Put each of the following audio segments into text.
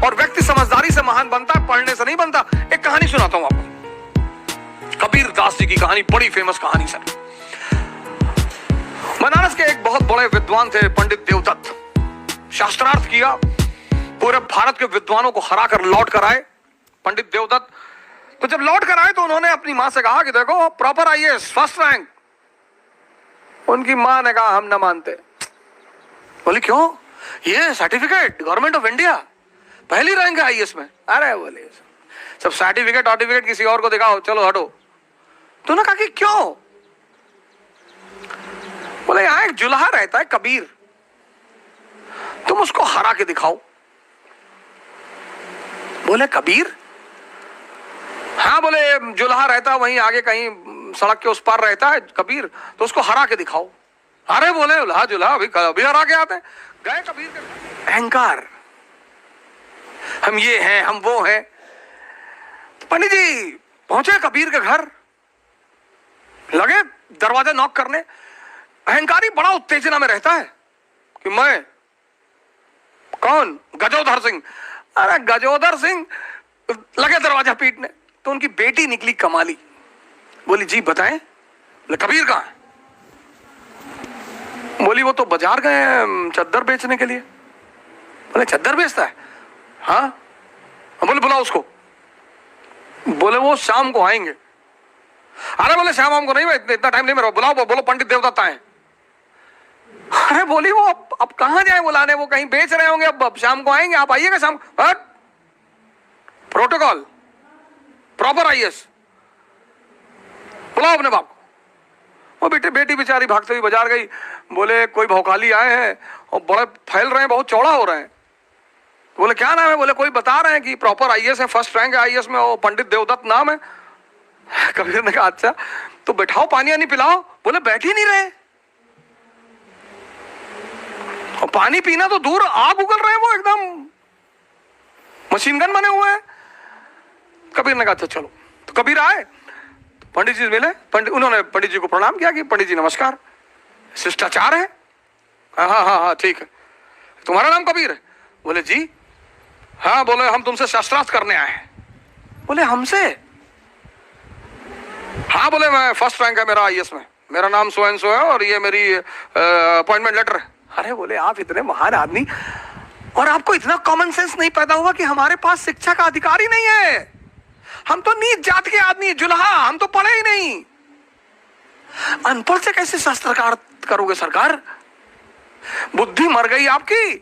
और व्यक्ति समझदारी से महान बनता है, पढ़ने से नहीं बनता। एक कहानी सुनाता हूं आपको, कबीर दास जी की कहानी, बड़ी फेमस कहानी सर। बनारस के एक बहुत बड़े विद्वान थे पंडित देवदत्त। शास्त्रार्थ किया, पूरे भारत के विद्वानों को हरा कर लौट कर आए पंडित देवदत्त। तो जब लौट कर आए तो उन्होंने अपनी मां से कहा कि देखो प्रॉपर आईएएस फर्स्ट रैंक। उनकी मां ने कहा हम ना मानते। बोले क्यों? ये सर्टिफिकेट गवर्नमेंट ऑफ इंडिया, पहली रैंक है आईएएस में। अरे बोले सब सर्टिफिकेट किसी और को दिखाओ, चलो हटो। तो उन्होंने कहा कि क्यों? बोले यहां एक जुल्हा रहता है कबीर, तुम उसको हरा के दिखाओ। बोले कबीर? हाँ, बोले जुल्हा रहता है वहीं आगे कहीं सड़क के उस पार रहता है कबीर, तो उसको हरा के दिखाओ। अरे बोले जुल्हा अभी हरा के आते हैं। गए कबीर के, अहंकार, हम ये हैं हम वो हैं। तो पंडित जी पहुंचे कबीर के घर, लगे दरवाजा नॉक करने। अहंकारी बड़ा उत्तेजना में रहता है कि मैं कौन? गजोधर सिंह। अरे गजोधर सिंह, लगे दरवाजा पीटने। तो उनकी बेटी निकली कमाली, बोली जी बताएं। बोले कबीर कहां है? बोली वो तो बाजार गए चद्दर बेचने के लिए। बोले चद्दर बेचता है? हाँ। बोले बुलाओ उसको। बोले वो शाम को आएंगे। अरे बोले शाम को नहीं, मैं इतना टाइम नहीं मेरा, बुलाओ। बोलो पंडित देवदत्त आए। अरे बोली वो अब कहां जाए बुलाने, वो कहीं बेच रहे होंगे, अब शाम को आएंगे, आप आइएगा शाम। प्रोटोकॉल प्रॉपर आईएएस, बुलाओ अपने बाप को। वो बेटी बेचारी भागते हुई बाजार गई। बोले कोई भौकाली आए हैं और बड़े फैल रहे हैं, बहुत चौड़ा हो रहे हैं। बोले क्या नाम है? बोले कोई बता रहे हैं कि प्रॉपर आईएएस है, फर्स्ट रैंक है आईएएस में, वो पंडित देवदत्त नाम है। कबीर ने कहा अच्छा तो बैठाओ, पानी नहीं पिलाओ। बोले बैठ ही नहीं रहे, और पानी पीना तो दूर, आग उगल रहे हैं, वो एकदम मशीन गन बने हुए हैं। कबीर ने कहा अच्छा चलो। तो कबीर आए, पंडित जी मिले। उन्होंने पंडित जी को प्रणाम किया कि पंडित जी नमस्कार, शिष्टाचार है। हाँ हाँ हाँ हाँ ठीक है। तुम्हारा नाम कबीर है? बोले जी। हाँ। बोले हम तुमसे शास्त्रार्थ करने आए हैं। बोले हमसे? हाँ। बोले मैं फर्स्ट रैंक है मेरा आईएएस में, मेरा नाम सो एंड सो है और ये मेरी अपॉइंटमेंट लेटर है। अरे बोले आप इतने महान आदमी और आपको इतना कॉमन सेंस नहीं पैदा हुआ कि हमारे पास शिक्षा का अधिकार ही नहीं है, हम तो नीच जात के आदमी, जुल्हा, हम तो पढ़े ही नहीं, अनपढ़ से कैसे शास्त्रकार करोगे सरकार? बुद्धि मर गई आपकी।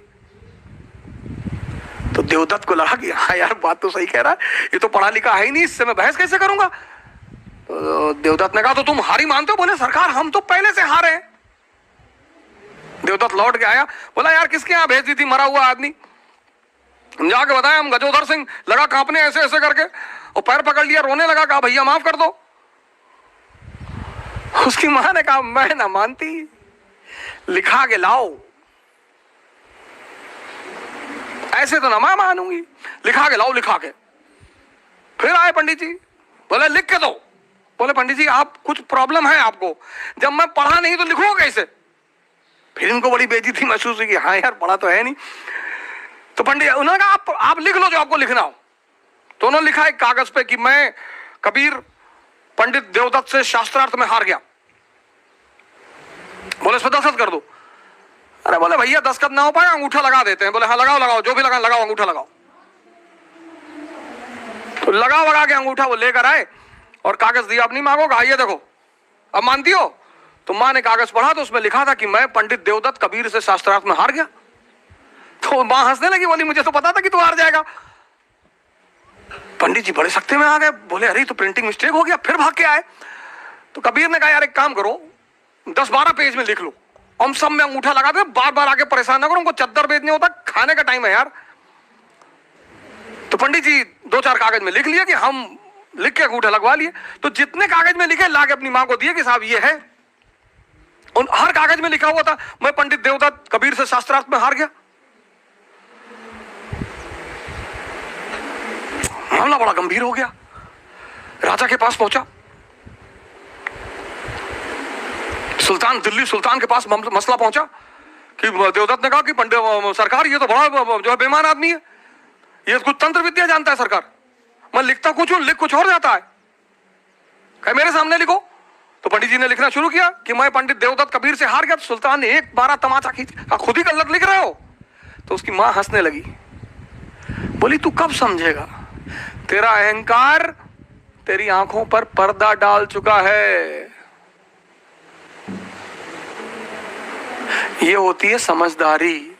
तो देवदत्त को लगा कि हाँ यार बात तो सही कह रहा है, ये तो पढ़ा लिखा है ही नहीं, इससे मैं बहस कैसे करूंगा। तो देवदत्त ने कहा तो तुम हारी मानते हो? बोले सरकार हम तो पहले से हारे हैं। देवदत्त लौट के आया, बोला यार किसके यहां भेज दी थी मरा हुआ आदमी? हम जाके बताया हम गजोधर सिंह। लगा कांपने ऐसे ऐसे करके, और पैर पकड़ लिया, रोने लगा, कहा भैया माफ कर दो। उसकी मां ने कहा मैं ना मानती, लिखा के लाओ। ऐसे तो ना मैं मानूंगी, लिखा के लाओ। लिखा के फिर आए पंडित जी, बोले लिख के दो। बोले पंडित जी आप कुछ प्रॉब्लम है आपको, जब मैं पढ़ा नहीं तो लिखूंगा कैसे? फिर इनको बड़ी बेइज्जती महसूस हुई कि हाँ यार पढ़ा तो है नहीं। तो पंडित उन्होंने कहा आप लिख लो जो आपको लिखना हो। तो उन्होंने लिखा एक कागज पे कि मैं कबीर पंडित देवदत्त से शास्त्रार्थ में हार गया। बोले इस पर दस्तखत कर दो। अरे बोले भैया दस्तखत ना हो पाए, अंगूठा लगा देते हैं। बोले हाँ लगाओ लगाओ, जो भी लगा लगाओ, अंगूठा लगाओ। तो लगा के अंगूठा वो लेकर आए और कागज दिया अपनी मां को, ये देखो अब मानती हो? तो मां ने कागज पढ़ा तो उसमें लिखा था कि मैं पंडित देवदत्त कबीर से शास्त्रार्थ में हार गया। तो मां हंसने लगी, बोली मुझे तो पता था कि तू हार जाएगा। पंडित जी बड़े सख्ते में आ गए, बोले अरे तो प्रिंटिंग मिस्टेक हो गया। फिर भाग के आए। तो कबीर ने कहा यार एक काम करो, 10-12 पेज में लिख लो, हम सब में अंगूठा लगा दे, बार बार आके परेशान ना करो, उनको चद्दर बेचने होता, खाने का टाइम है यार। तो पंडित जी 2-4 कागज में लिख लिया कि हम लिख के अंगूठा लगवा लिए। तो जितने कागज में लिखे ला के अपनी मां को दिए कि साहब ये है। उन हर कागज में लिखा हुआ था मैं पंडित देवदत्त कबीर से शास्त्रार्थ में हार गया। मामला बड़ा गंभीर हो गया, राजा के पास पहुंचा। सुल्तान, दिल्ली सुल्तान के पास मसला पहुंचा कि देवदत्त ने कहा कि पंडित सरकार ये तो बड़ा जो है बेईमान आदमी है, ये कुछ तंत्र विद्या जानता है सरकार। मैं लिखता कुछ हूं, लिख कुछ और जाता है। कहे मेरे सामने लिखो। तो पंडित जी ने लिखना शुरू किया कि मैं पंडित देवदत्त कबीर से हार गया। तो सुल्तान ने एक बारह तमाचा खींच, खुद ही गलत लिख रहे हो। तो उसकी मां हंसने लगी, बोली तू कब समझेगा, तेरा अहंकार तेरी आंखों पर पर्दा डाल चुका है। ये होती है समझदारी।